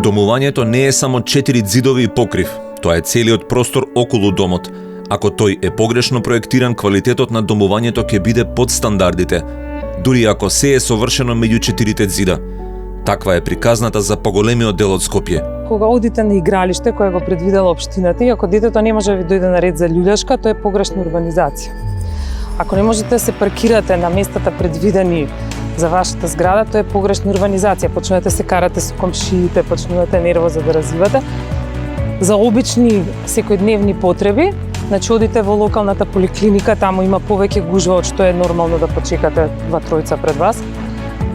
Домувањето не е само 4 ѕидови и покрив, тоа е целиот простор околу домот. Ако тој е погрешно проектиран, квалитетот на домувањето ќе биде под стандардите, дури ако се е совршено меѓу 4 ѕида. Таква е приказната за поголемиот дел од Скопје. Кога одите на игралиште кое го предвидела општината и ако детето не може да ви дојде на ред за љулјашка, тоа е погрешна урбанизација. Ако не можете да се паркирате на местата предвидени за вашата зграда, тоа е погрешна урбанизација. Почнувате се карате со комшиите, почнувате нервоза да развивате. За обични секојдневни потреби, значи одите во локалната поликлиника, таму има повеќе гужва од што е нормално да почекате 2-3 пред вас.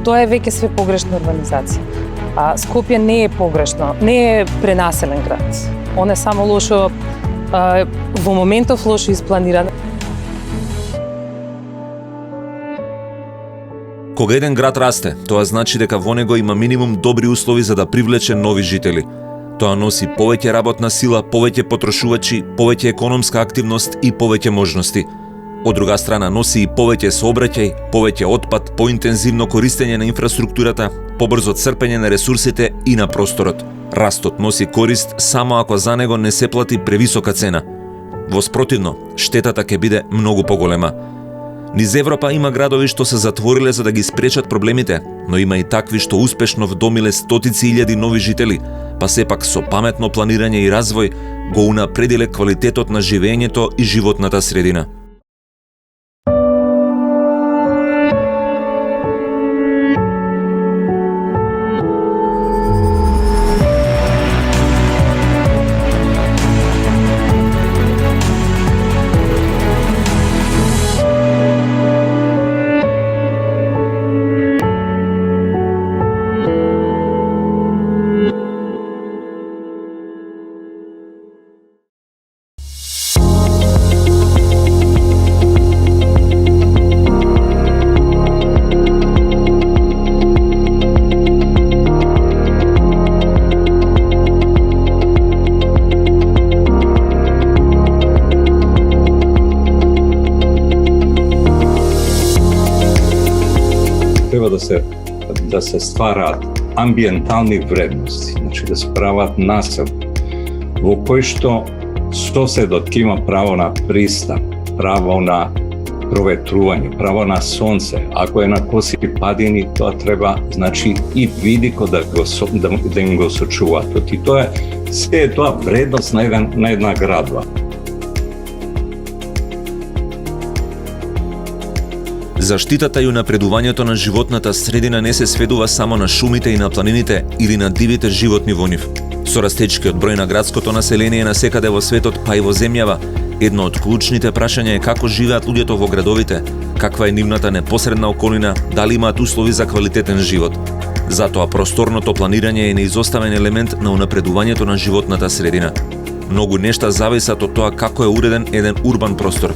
Тоа е веќе све погрешна урбанизација. А Скопје не е погрешно, не е пренаселен град. Он е само лошо, во моментов лошо испланиран. Кога еден град расте, тоа значи дека во него има минимум добри услови за да привлече нови жители. Тоа носи повеќе работна сила, повеќе потрошувачи, повеќе економска активност и повеќе можности. Од друга страна носи и повеќе сообраќај, повеќе отпад, поинтензивно користење на инфраструктурата, побрзо црпење на ресурсите и на просторот. Растот носи корист само ако за него не се плати превисока цена. Во спротивно, штетата ќе биде многу поголема. Низ Европа има градови што се затвориле за да ги спречат проблемите, но има и такви што успешно вдомиле стотици илјади нови жители, па сепак со паметно планирање и развој го унапредиле квалитетот на живеењето и животната средина. Треба да се ствараат амбиентални вредности, значи да се прават насел во кој што соседот ќе има право на пристан, право на проветрување, право на сонце. Ако е на коси падини, тоа треба, значи, и видико да им го сочуваат. И тоа е, се е тоа вредност на една градва. Заштитата и унапредувањето на животната средина не се сведува само на шумите и на планините или на дивите животни во нив. Со растечкиот број на градското население насекаде во светот, па и во земјава, едно од клучните прашања е како живеат луѓето во градовите, каква е нивната непосредна околина, дали имаат услови за квалитетен живот. Затоа просторното планирање е неизоставен елемент на унапредувањето на животната средина. Многу нешта зависат од тоа како е уреден еден урбан простор,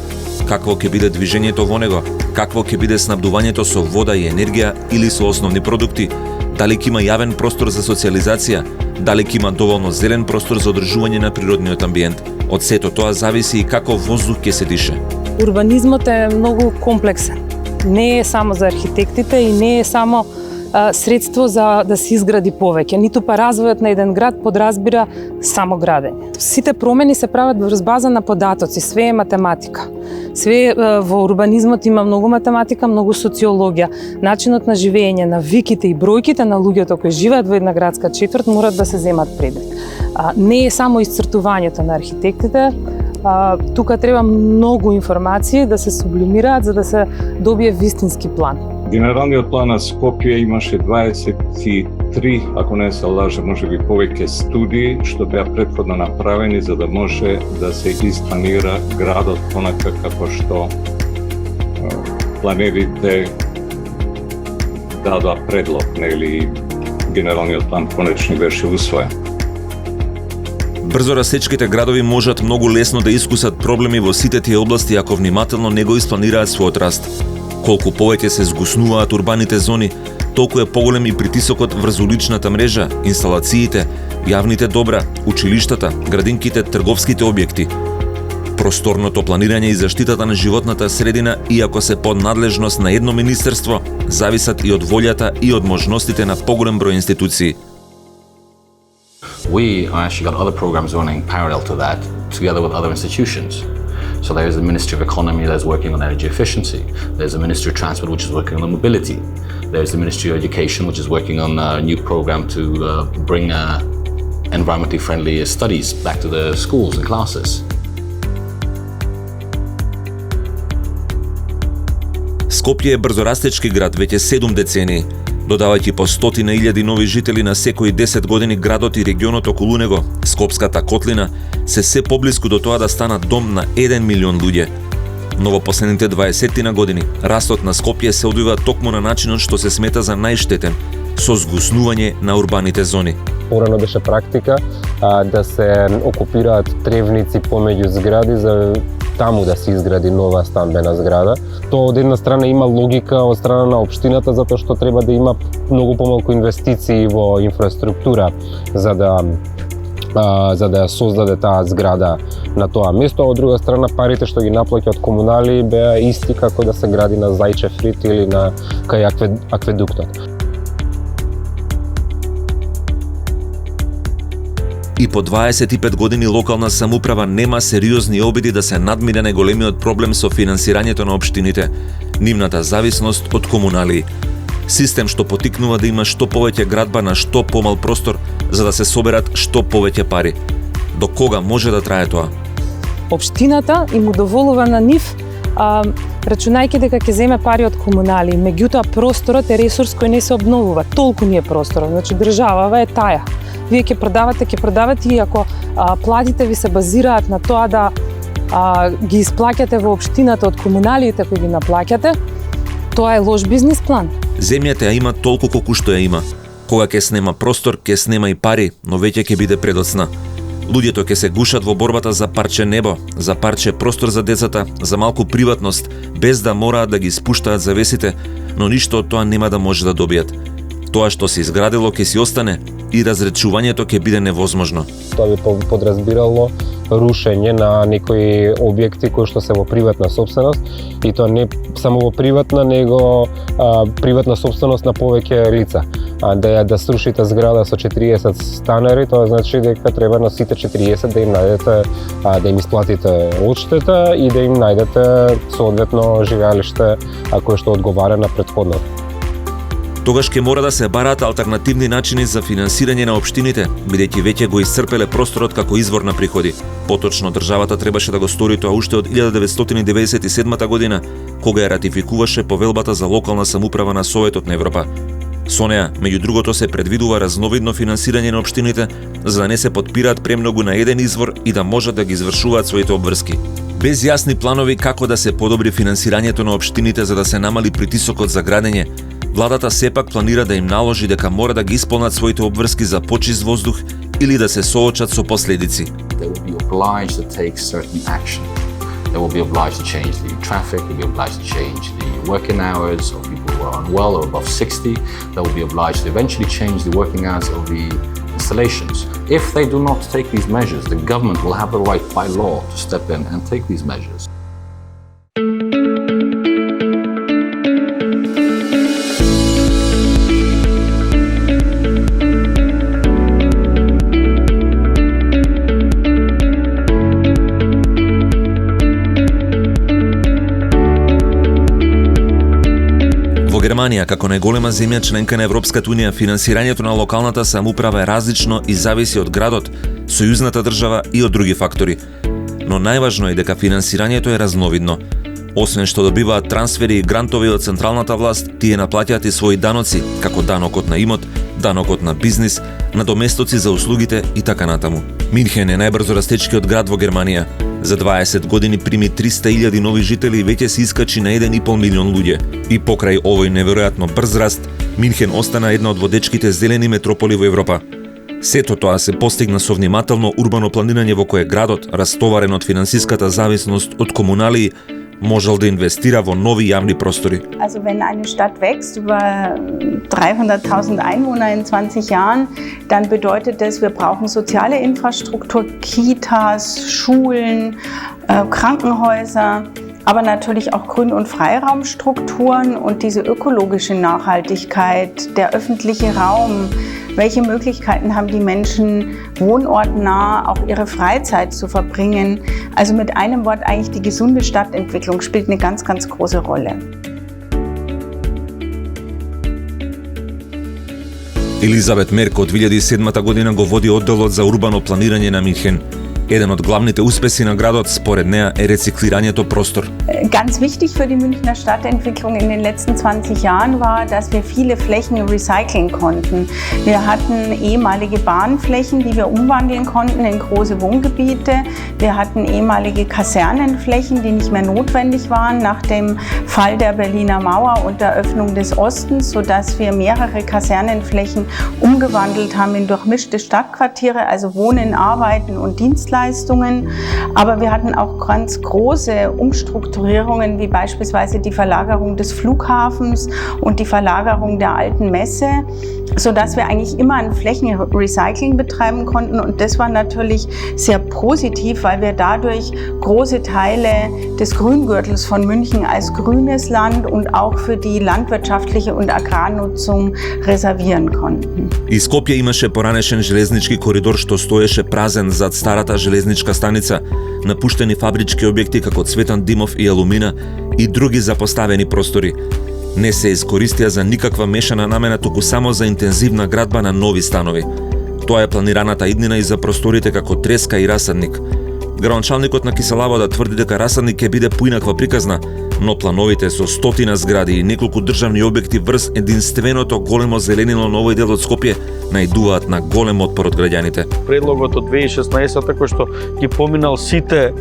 какво ќе биде движењето во него, какво ќе биде снабдувањето со вода и енергија или со основни продукти, дали ќе има јавен простор за социјализација, дали ќе има доволно зелен простор за одржување на природниот амбиент. Од сето тоа зависи и како воздух ќе се дише. Урбанизмот е многу комплексен. Не е само за архитектите и не е само средство за да се изгради повеќе, ниту па развојот на еден град подразбира само градење. Сите промени се прават врз база на податоци, све е математика. Све во урбанизмот има многу математика, многу социологија. Начинот на живење, навиките и бројките на луѓето кои живеат во една градска четврт морат да се земат предвид. Не е само исцртувањето на архитектите, тука треба многу информации да се сублимираат за да се добие вистински план. Генералниот план на Скопје имаше 23, ако не се лаже, можеби повеќе студии што беа претходно направени за да може да се испланира градот онака како што планерите дадоа предлог, нели генералниот план конечно беше усвоен. Брзо растечките градови можат многу лесно да искусат проблеми во сите тие области ако внимателно не го испланираат својот раст. Колку повеќе се згуснуваат урбаните зони, толку е поголем и притисокот врз уличната мрежа, инсталациите, јавните добра, училиштата, градинките, трговските објекти. Просторното планирање и заштитата на животната средина, иако се под надлежност на едно министерство, зависат и од волјата и од можностите на поголем број институции. We actually got other programs running parallel to that, together with other institutions. So there's the Ministry of Economy that's working on energy efficiency. There's the Ministry of Transport, which is working on mobility. There's the Ministry of Education, which is working on a new program to bring environmentally friendly studies back to the schools and classes. Скопје е брзорастечки град веќе 7 децении. Додавајќи по 100.000 нови жители на секои 10 години, градот и регионот околу него, Скопската котлина, се поблиску до тоа да станат дом на 1 милион луѓе. Но во последните 20 години, растот на Скопје се одвива токму на начинот што се смета за најштетен, со згуснување на урбаните зони. Порано беше практика да се окупираат тревници помеѓу згради за таму да се изгради нова стамбена зграда. Тоа од една страна има логика од страна на општината, затоа што треба да има многу помалку инвестиции во инфраструктура за да ја создаде таа зграда на тоа место, а од друга страна парите што ги наплаќа од комунали беа исти како да се гради на Зајчев рит или на кај акведуктот. И по 25 години локална самоуправа нема сериозни обиди да се надмине најголемиот проблем со финансирањето на општините, нивната зависност од комуналии. Систем што потикнува да има што повеќе градба на што помал простор за да се соберат што повеќе пари. До кога може да трае тоа? Општината им удоволува на нив, рачунајќи дека ќе земе пари од комунали, меѓутоа просторот е ресурс кој не се обновува, толку ни е просторот, значи државава е таја. Вие ќе продавате и ако платите ви се базираат на тоа да ги исплаќате во општината од комуналиите кои ги наплаќате, тоа е лош бизнис план. Земјата ја има толку колку што ја има. Кога ќе снема простор, ќе снема и пари, но веќе ќе биде предоцна. Луѓето ќе се гушат во борбата за парче небо, за парче простор за децата, за малку приватност, без да мораат да ги спуштаат завесите, но ништо од тоа нема да може да добијат. Тоа што се изградило ќе си остане и разречувањето ќе биде невозможно. Тоа би подразбирало рушење на некои објекти кои што се во приватна сопственост, и тоа не само во приватна, него приватна сопственост на повеќе лица. Да срушите зграда со 40 станари, тоа значи дека треба на сите 40 да им најдете, да им исплатите одштета и да им најдете соодветно живеалиште кое што одговара на претходното. Тогаш ќе мора да се бараат алтернативни начини за финансирање на општините, бидејќи веќе го исцрпеле просторот како извор на приходи. Поточно државата требаше да го стори тоа уште од 1997 година, кога ја ратификуваше повелбата за локална самоуправа на Советот на Европа. Со неа, меѓу другото, се предвидува разновидно финансирање на општините, за да не се потпираат премногу на еден извор и да можат да ги извршуваат своите обврски. Без јасни планови како да се подобри финансирањето на општините за да се намали притисокот за градење, владата сепак планира да им наложи дека мора да ги исполнат своите обврски за почист воздух или да се соочат со последици. They will be obliged to take certain action. They will be obliged to change the traffic, they will be obliged to change the working hours of people who are unwell or above 60. They will be obliged to eventually change the working hours of the installations. If they do not take these measures, the government will have the right by law to step in and take these measures. Во Германија, како најголема земја членка на Европската унија, финансирањето на локалната самоуправа е различно и зависи од градот, сојузната држава и од други фактори. Но најважно е дека финансирањето е разновидно. Освен што добиваат трансфери и грантови од централната власт, тие наплаќаат и своји даноци, како данокот на имот, данокот на бизнис, надоместоци за услугите и така натаму. Минхен е најбрзо растечкиот град во Германија. За 20 години прими 300.000 нови жители и веќе се искачи на 1,5 милион луѓе. И покрај овој неверојатно брз раст, Минхен остана една од водечките зелени метрополи во Европа. Сето тоа се постигна со внимателно урбано планирање во кое градот, растоварен од финансиската зависност од комуналии, можел да инвестира во нови јавни простори. Also wenn eine Stadt wächst über 300.000 Einwohner in 20 Jahren, dann bedeutet das, wir brauchen soziale Infrastruktur, Kitas, Schulen, Krankenhäuser. aber natürlich auch Grün- und Freiraumstrukturen und diese ökologische Nachhaltigkeit, der öffentliche Raum. Welche Möglichkeiten haben die Menschen, wohnortnah auch ihre Freizeit zu verbringen? Also mit einem Wort eigentlich die gesunde Stadtentwicklung spielt eine ganz, ganz große Rolle. Елизабет Мерк од 2007 година го води одделот за урбано планирање на Минхен. Еден од главните успеси на градот според неа е рециклирањето простор. Ganz wichtig für die Münchner Stadtentwicklung in den letzten 20 Jahren war, dass wir viele Flächen recyceln konnten. Wir hatten ehemalige Bahnflächen, die wir umwandeln konnten in große Wohngebiete. Wir hatten ehemalige Kasernenflächen, die nicht mehr notwendig waren nach dem Fall der Berliner Mauer und der Öffnung des Ostens, sodass wir mehrere Kasernenflächen umgewandelt haben in durchmischte Stadtquartiere, also Wohnen, Arbeiten und Dienstleistungen. Aber wir hatten auch ganz große Umstrukturierungen, wie beispielsweise die Verlagerung des Flughafens und die Verlagerung der alten Messe, sodass wir eigentlich immer ein Flächenrecycling betreiben konnten. Und das war natürlich sehr positiv, weil wir dadurch große Teile des Grüngürtels von München als grünes Land und auch für die landwirtschaftliche und Agrarnutzung reservieren konnten. И Скопје имаше поранешен железнички коридор што стоеше празен зад старата железничка станица, напуштени фабрички објекти како Цветан Димов и Алумина и други запоставени простори. Не се искористија за никаква мешана намена, туку само за интензивна градба на нови станови. Тоа е планираната иднина и за просторите како Треска и Расадник. Градоначалникот на Киселавода тврди дека Расадник ќе биде поинаква приказна, но плановите со стотина згради и неколку државни објекти врз единственото големо зеленило на овој дел од Скопје најдуваат на голем отпор од граѓаните. Предлогот од 2016 кој што ги поминал сите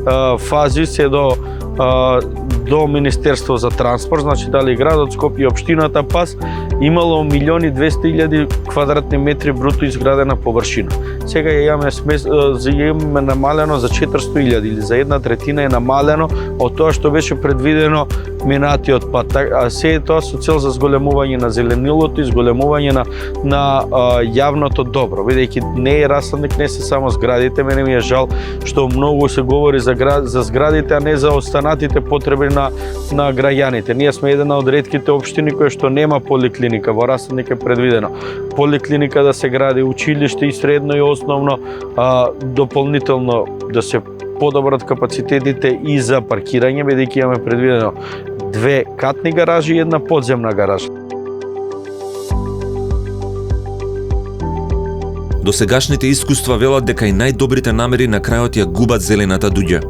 фази се до Министерство за транспорт, значи дали градот Скопје и општината ПАС имало 1.200.000 квадратни метри бруто изградена површина. Сега ја имаме намалено за 400.000 или за 1/3 е намалено од тоа што беше предвидено минатиот пат. А се тоа со цел за зголемување на зеленилото и зголемување на јавното добро. Бидејќи не е Расадник, не се само зградите, мене ми е жал што многу се говори за зградите, а не за останатите потреби на граѓаните. Ние сме една од ретките општини која што нема поликлиника. Во Расадник е предвидено поликлиника да се гради, училиште и средно и основно, дополнително да се подобрат капацитетите и за паркирање, бидејќи имаме предвидено 2 катни гаражи и 1 подземна гаража. Досегашните искуства велат дека и најдобрите намери на крајот ја губат зелената дуѓа.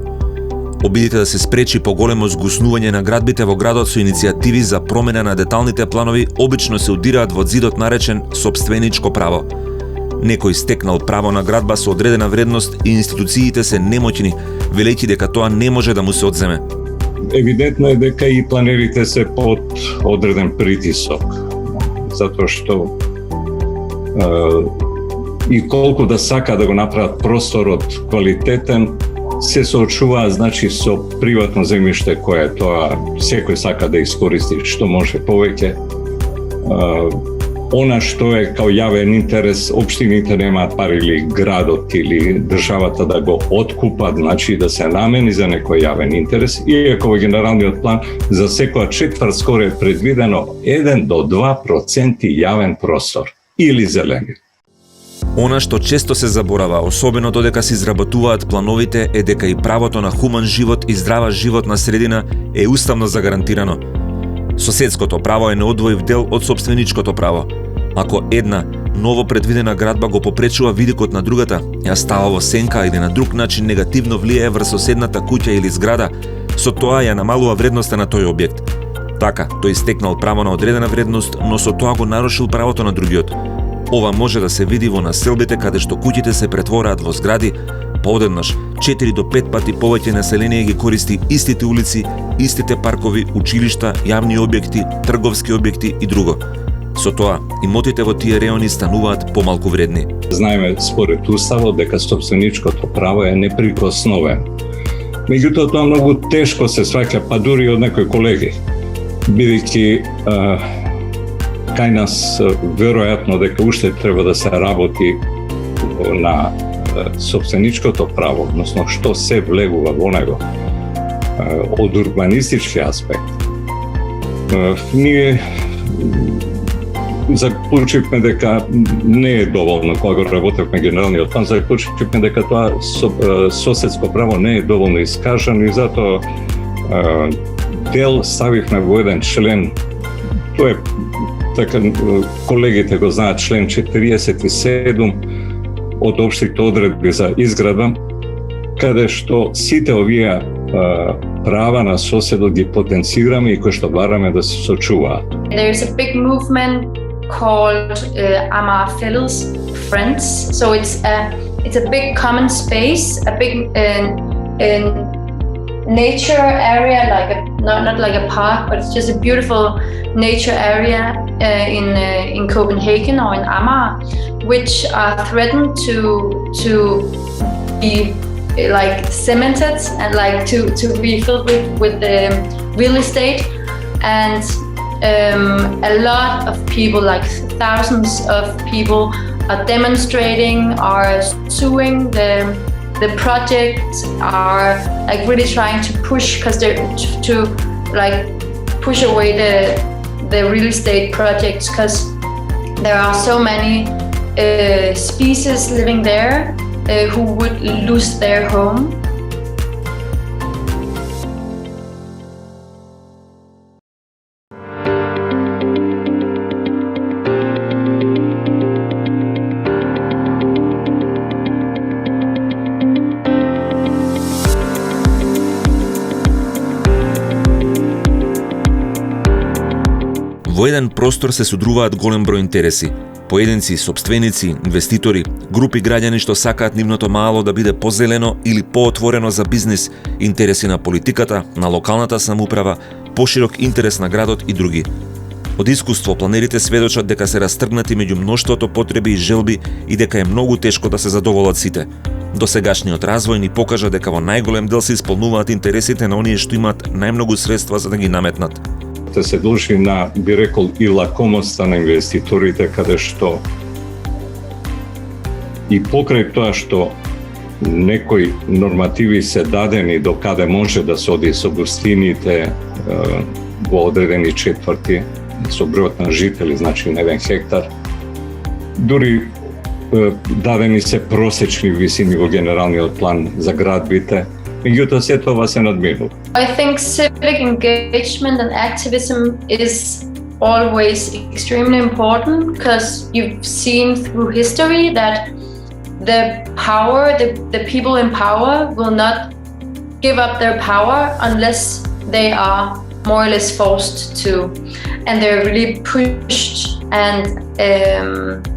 Обидите да се спречи поголемо згуснување на градбите во градот со иницијативи за промена на деталните планови обично се удираат во зидот наречен сопственичко право. Некој стекнал право на градба со одредена вредност и институциите се немоќни, велејќи дека тоа не може да му се одземе. Евидентно е дека и планерите се под одреден притисок, затоа што и колку да сака да го направат просторот квалитетен, се соочуваат, значи, со приватно земјиште кое тоа секој сака да искористи што може повеќе. Она што е као јавен интерес, општините немаат пари или градот или државата да го откупат, значи да се намени за некој јавен интерес, иако во генералниот план за секоја четврт скоро е предвидено 1 до 2% јавен простор или зелени. Она што често се заборава, особено додека се изработуваат плановите, е дека и правото на хуман живот и здрава животна средина е уставно загарантирано. Соседското право е неодвоив дел од сопственичкото право. Ако една ново предвидена градба го попречува видикот на другата, ја става во сенка или на друг начин негативно влијае врз соседната куќа или зграда, со тоа ја намалува вредноста на тој објект. Така, тој стекнал право на одредена вредност, но со тоа го нарушил правото на другиот. Ова може да се види во населбите каде што куќите се претвораат во згради, па одеднаш 4 до 5 пати повеќе население ги користи истите улици, истите паркови, училишта, јавни објекти, трговски објекти и друго. Со тоа, имотите во тие реони стануваат помалку вредни. Знаеме според уставот дека сопственичкото право е неприкосновено. Меѓутоа тоа многу тешко се сваќа, па дури од некои колеги, бидејќи кај нас веројатно дека уште треба да се работи на сопственичкото право, односно што се влегува во него. од урбанистички аспект, ние заклучивме дека не е доволно, кога го работевме генералниот план, заклучивме дека тоа соседско право не е доволно искажано и затоа дел ставивме во еден член, тоа е така, колегите го знаат, член 47 од општите одредби за изградба, каде што сите овие права на соседот ги потенцираме и кои што бараме да се сочуваат. There's a big movement called Amager Fælles Friends. So it's a big common space, a big nature area, not like a park, but it's just a beautiful nature area in Copenhagen or in Amager, which are threatened to be like cemented and like to be filled with real estate. And a lot of people, like thousands of people, are demonstrating, are suing the project, are like really trying to push, because they're to like push away the real estate projects, because there are so many species living there who would lose their home. Во еден простор се содруваат голем број интереси. Поединци, сопственици, инвеститори, групи граѓани што сакаат нивното мало да биде позелено или поотворено за бизнис, интереси на политиката, на локалната самоуправа, поширок интерес на градот и други. Од искуство планерите сведочат дека се растргнати меѓу мноштвото потреби и желби и дека е многу тешко да се задоволат сите. Досегашниот развој ни покажа дека во најголем дел се исполнуваат интересите на оние што имаат најмногу средства за да ги наметнат. Се дължи на, би рекол, и лакомоста на инвеститорите, каде што и покрај тоа што некои нормативи се дадени до каде може да се оди со гостините во одредени четврти со бројот на жители, значи на 1 хектар. Дури дадени се просечни висини во генералниот план за градбите, меѓутоа се тоа се надминува. I think civic engagement and activism is always extremely important, because you've seen through history that the power, the people in power will not give up their power unless they are more or less forced to, and they're really pushed and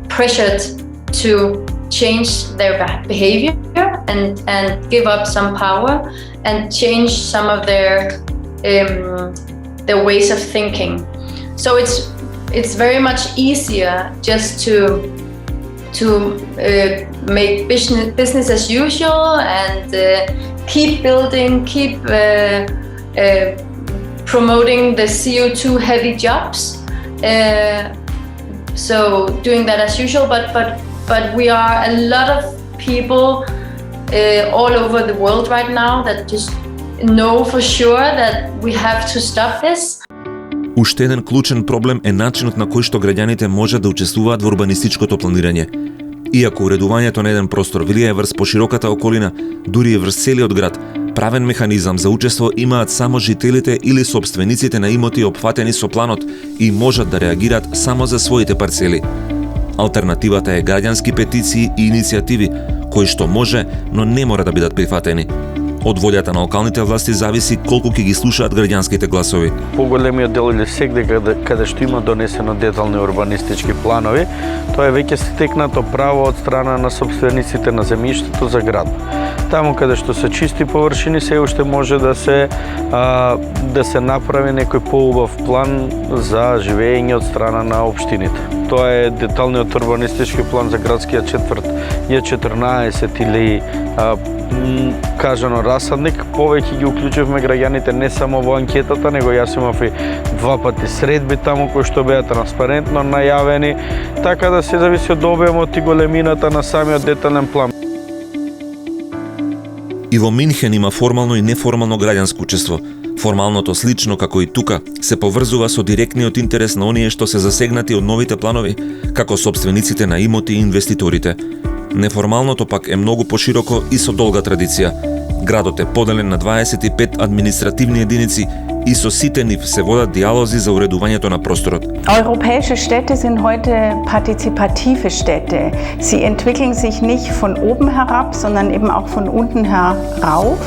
pressured to change their behavior and give up some power and change some of their ways of thinking. So it's very much easier just to make business as usual and keep building, keep promoting the CO2 heavy jobs. So doing that as usual, but we are a lot of people all over the world right now that just know for sure that we have to stop this. Уште еден клучен проблем е начинот на кој што граѓаните можат да учествуваат во урбанистичкото планирање. Иако уредувањето на еден простор влијае врз пошироката околина, дури и врз целиот град, правен механизам за учество имаат само жителите или сопствениците на имоти опфатени со планот и можат да реагираат само за своите парцели. Алтернативата е граѓански петиции и иницијативи, кои што може, но не мора да бидат прифатени. Од волјата на локалните власти зависи колку ќе ги слушаат граѓанските гласови. Поголемиот дел или сегде каде што има донесено детални урбанистички планови, тоа е веќе стекнато право од страна на сопствениците на земјиштето за град. Таму каде што се чисти површини, се уште може да се направи некој поубав план за живење од страна на општините. Тоа е деталниот урбанистички план за градскиот четврт Ј14 или кажано расадник. Повеќе ги уклучивме граѓаните не само во анкетата, него јас имав и 2 пати средби таму кои што беа транспарентно најавени, така да се зависи од обемот и големината на самиот детален план. И во Минхен има формално и неформално граѓанско учество. Формалното, слично како и тука, се поврзува со директниот интерес на оние што се засегнати од новите планови, како собствениците на имоти и инвеститорите. Неформалното пак е многу пошироко и со долга традиција. Градот е поделен на 25 административни единици и со сите нив се водат диалози за уредувањето на просторот. Europäische Städte sind heute partizipative Städte. Sie entwickeln sich nicht von oben herab, sondern eben auch von unten herauf.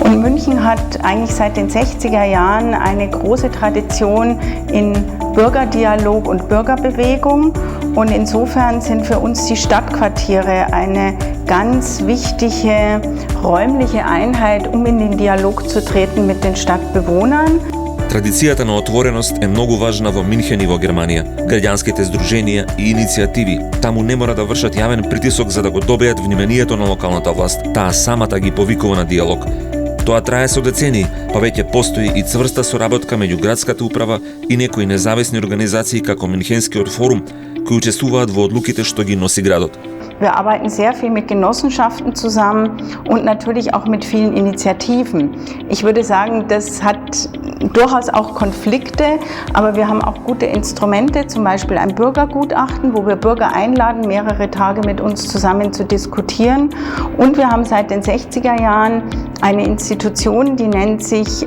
Und München hat eigentlich seit den 60er Jahren eine große Tradition in Bürgerdialog und Bürgerbewegung. Und insofern sind für uns die Stadtquartiere eine ganz wichtige räumliche Einheit, um in den Dialog zu treten mit den Stadtbewohnern. Традицијата на отвореност е многу важна во Минхен и во Германија. Граѓанските здруженија и иницијативи таму не мора да вршат јавен притисок за да го добијат вниманието на локалната власт. Таа самата ги повикува на диалог. Тоа трае со децении, па веќе постои и цврста соработка меѓу градската управа и некои независни организации како Минхенскиот форум, кои учествуваат во одлуките што ги носи градот. Wir arbeiten sehr viel mit Genossenschaften zusammen und natürlich auch mit vielen Initiativen. Ich würde sagen, das hat durchaus auch Konflikte, aber wir haben auch gute Instrumente, zum Beispiel ein Bürgergutachten, wo wir Bürger einladen, mehrere Tage mit uns zusammen zu diskutieren. Und wir haben seit den 60er Jahren eine Institution, die nennt sich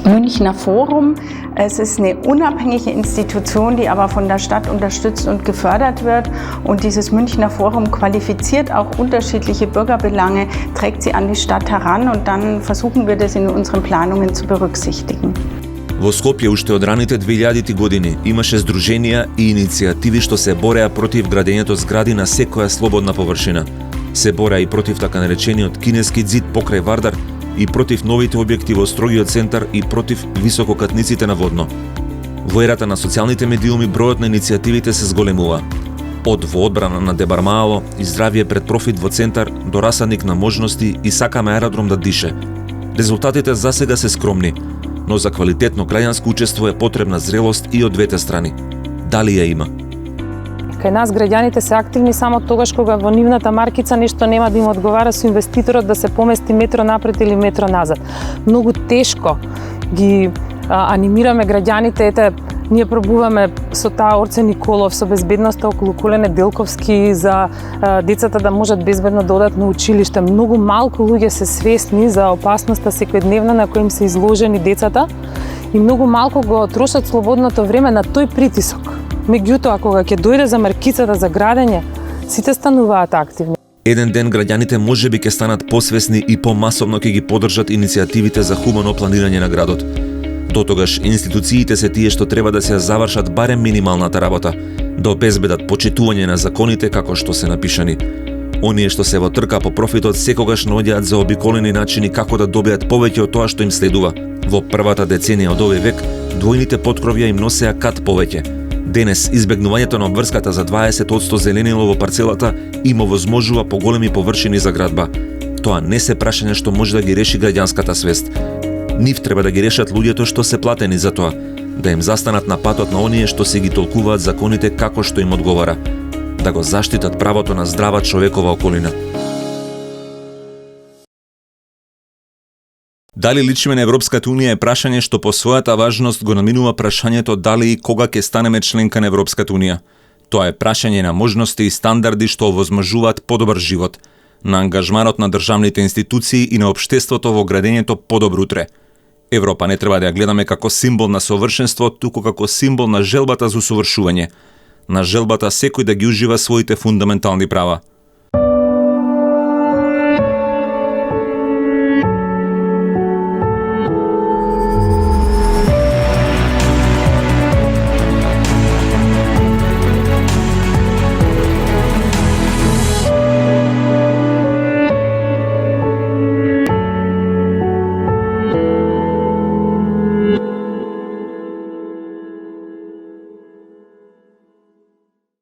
Münchner Forum. Es ist eine unabhängige Institution, die aber von der Stadt unterstützt und gefördert wird. Und dieses Münchner Forum qualifiziert auch unterschiedliche Bürgerbelange, trägt sie an die Stadt heran und dann versuchen wir das in unseren Planungen zu berücksichtigen. Во Скопје уште од раните 2000-ти години имаше здруженија и иницијативи што се бореа против градењето згради на секоја слободна површина. Се бореа и против така наречениот кинески ѕид покрај Вардар, и против новите објекти во строгиот центар и против висококатниците на Водно. Во ерата на социјалните медиуми бројот на иницијативите се зголемува. Од во одбрана на Дебармаало и здравје пред профит во центар до расадник на можности и сакаме аеродром да дише. Резултатите засега се скромни, но за квалитетно граѓанско учество е потребна зрелост и од двете страни. Дали ја има? Кај нас граѓаните се активни само тогаш кога во нивната маркица нешто нема да им одговара со инвеститорот да се помести метро напред или метро назад. Многу тешко ги анимираме граѓаните. Ете, ние пробуваме со таа Орце Николов, со безбедноста околу Колене Делковски за децата да можат безбедно да одат на училиште. Многу малку луѓе се свесни за опасноста секојдневна на која им се изложени децата и многу малку го трошат слободното време на тој притисок. Меѓутоа, кога ќе дојде за маркицата за градење, сите стануваат активни. Еден ден граѓаните можеби ќе станат посвесни и помасовно ќе ги поддржат иницијативите за хумано планирање на градот. Дотогаш институциите се тие што треба да се завршат барем минималната работа, да обезбедат почитување на законите како што се напишани. Оние што се во трка по профитот секогаш наоѓаат за обиколени начини како да добијат повеќе од тоа што им следува. Во првата деценија од овој век, двојните поткровја им носеа кат повеќе. Денес, избегнувањето на обврската за 20% зеленило во парцелата им овозможува поголеми површини за градба. Тоа не се прашање што може да ги реши граѓанската свест. Нив треба да ги решат луѓето што се платени за тоа, да им застанат на патот на оние што се ги толкуваат законите како што им одговара, да го заштитат правото на здрава човекова околина. Дали личиме на Европската Унија е прашање што по својата важност го наминува прашањето дали и кога ќе станеме членка на Европската Унија. Тоа е прашање на можности и стандарди што овозможуваат подобар живот, на ангажманот на државните институции и на општеството во градењето подобро утре. Европа не треба да ја гледаме како символ на совршенство, туку како символ на желбата за усовршување, на желбата секој да ги ужива своите фундаментални права.